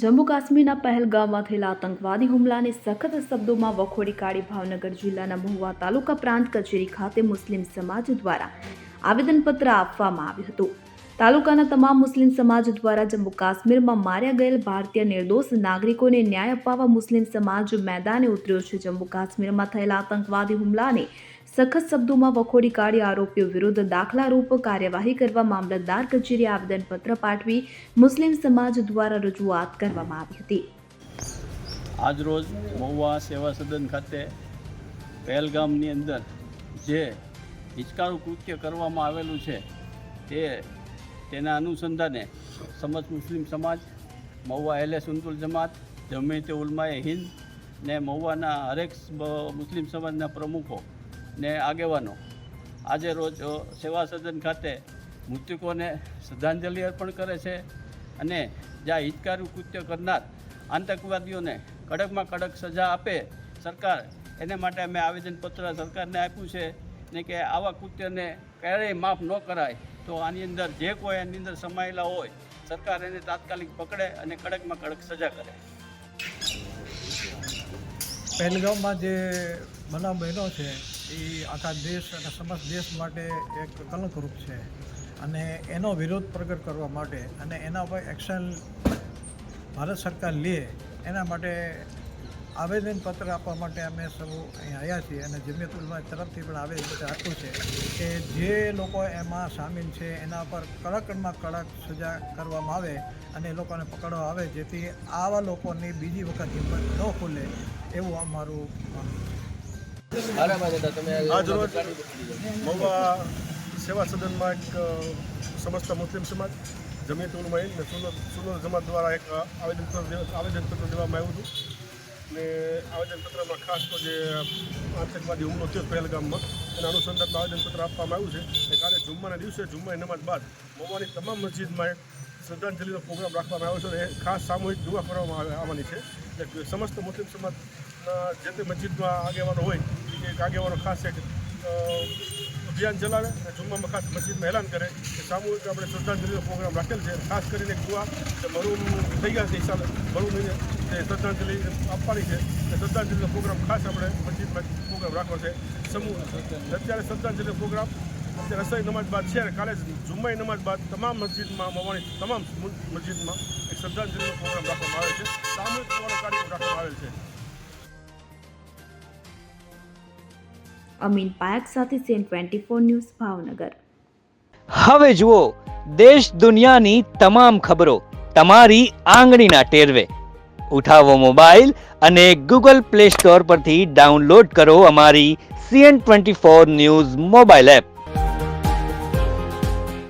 જમ્મુ કાશ્મીરના પહેલગામમાં થયેલા આતંકવાદી હુમલાને સખત શબ્દોમાં વખોડી કાઢી ભાવનગર જિલ્લાના મહુવા તાલુકા પ્રાંત કચેરી ખાતે મુસ્લિમ સમાજ દ્વારા આવેદનપત્ર આપવામાં આવ્યું હતું. તાલુકાના તમામ મુસ્લિમ સમાજ દ્વારા જમ્મુ કાશ્મીરમાં માર્યા ગયેલ ભારતીય નિર્દોષ નાગરિકોને ન્યાય અપાવવા મુસ્લિમ સમાજ મેદાને ઉતર્યો છે. જમ્મુ કાશ્મીરમાં થયેલા આતંકવાદી હુમલાને સખત શબ્દોમાં વખોડી કાઢી આરોપીઓ વિરુદ્ધ દાખલારૂપ કાર્યવાહી કરવા મામલતદાર કચેરીએ આવેદનપત્ર પાઠવી મુસ્લિમ સમાજ દ્વારા રજૂઆત કરવામાં આવી હતી. આજરોજ મહુવા સેવા સદન ખાતે પહેલગામની અંદર જે હિચકારું કૃત્ય કરવામાં આવેલું છે તેના અનુસંધાને સમસ્ત મુસ્લિમ સમાજ, મહુવા અહેલે સુન્નતુલ જમાત, જમીયતે ઉલમાએ હિન્દ ને મહુવાના હરેક મુસ્લિમ સમાજના પ્રમુખો ને આગેવાનો આજે રોજ સેવા સદન ખાતે મૃતકોને શ્રદ્ધાંજલિ અર્પણ કરે છે અને જ્યાં હિતકારું કૃત્ય કરનાર આતંકવાદીઓને કડકમાં કડક સજા આપે સરકાર, એને માટે અમે આવેદનપત્ર સરકારને આપ્યું છે ને કે આવા કૃત્યને ક્યારેય માફ ન કરાય. તો આની અંદર જે કોઈ આની અંદર સમાયેલા હોય સરકાર એને તાત્કાલિક પકડે અને કડકમાં કડક સજા કરે. પહેલગામમાં જે બનાવ બન્યો છે એ આખા દેશ અને સમસ્ત દેશ માટે એક કલંકરૂપ છે અને એનો વિરોધ પ્રગટ કરવા માટે અને એના પર એક્શન ભારત સરકાર લે એના માટે આવેદનપત્ર આપવા માટે અમે સૌ અહીં આવ્યા છીએ અને જમીયત ઉલમા તરફથી પણ આવેદનપત્ર આપ્યું છે કે જે લોકો એમાં સામેલ છે એના પર કડકમાં કડક સજા કરવામાં આવે અને એ લોકોને પકડવા આવે, જેથી આવા લોકોની બીજી વખત હિંમત ન ખુલે એવું અમારું આજરોજ મહુવા સેવા સદનમાં એક સમસ્ત મુસ્લિમ સમાજ, જમીયત ઉલમા હિન્દ અને સુન્નત જમાત દ્વારા એક આવેદનપત્ર દેવામાં આવ્યું હતું. ને આવેદનપત્રમાં ખાસ તો જે આતંકવાદી હુમલો થયો પહેલગામમાં એના અનુસંધાનમાં આવેદનપત્ર આપવામાં આવ્યું છે કે કાલે જુમ્માના દિવસે જુમ્માની નમાઝ બાદ મહુવાની તમામ મસ્જિદમાં એક શ્રદ્ધાંજલિનો પ્રોગ્રામ રાખવામાં આવ્યો છે અને એ ખાસ સામૂહિક દુઆ કરવામાં આવવાની છે. એટલે સમસ્ત મુસ્લિમ સમાજના જે તે મસ્જિદમાં આગેવાનો હોય કે આગેવાનો ખાસ એક અભિયાન ચલાવે અને જુમ્મામાં ખાસ મસ્જિદમાં એલાન કરે કે સામૂહિક આપણે શ્રદ્ધાંજલિનો પ્રોગ્રામ રાખેલ છે. ખાસ કરીને એક દુઆ કે મરૂમ થઈ ગયા છે હિસાબે મરૂમને શ્રદ્ધાંજલિ આપવાની છે. શ્રદ્ધાંજલિનો પ્રોગ્રામ ખાસ આપણે મસ્જિદમાં પ્રોગ્રામ રાખવો છે સમૂહ. અત્યારે શ્રદ્ધાંજલિનો પ્રોગ્રામ અત્યારે અસરી નમાઝ બાદ છે. કાલે જુમ્માની નમાઝ બાદ તમામ મસ્જિદમાં મહુવાની તમામ મસ્જિદમાં એક શ્રદ્ધાંજલિનો પ્રોગ્રામ રાખવામાં આવે છે. સામૂહિક દુઆનો કાર્યક્રમ રાખવામાં આવેલ છે. અમીન પાયક સાથે CN24 ન્યૂઝ ભાવનગર. હવે જુઓ દેશ દુનિયાની તમામ ખબરો તમારી આંગળીના ટેરવે. ઉઠાવો મોબાઈલ અને Google Play Store પરથી ડાઉનલોડ કરો અમારી CN24 ન્યૂઝ મોબાઈલ એપ.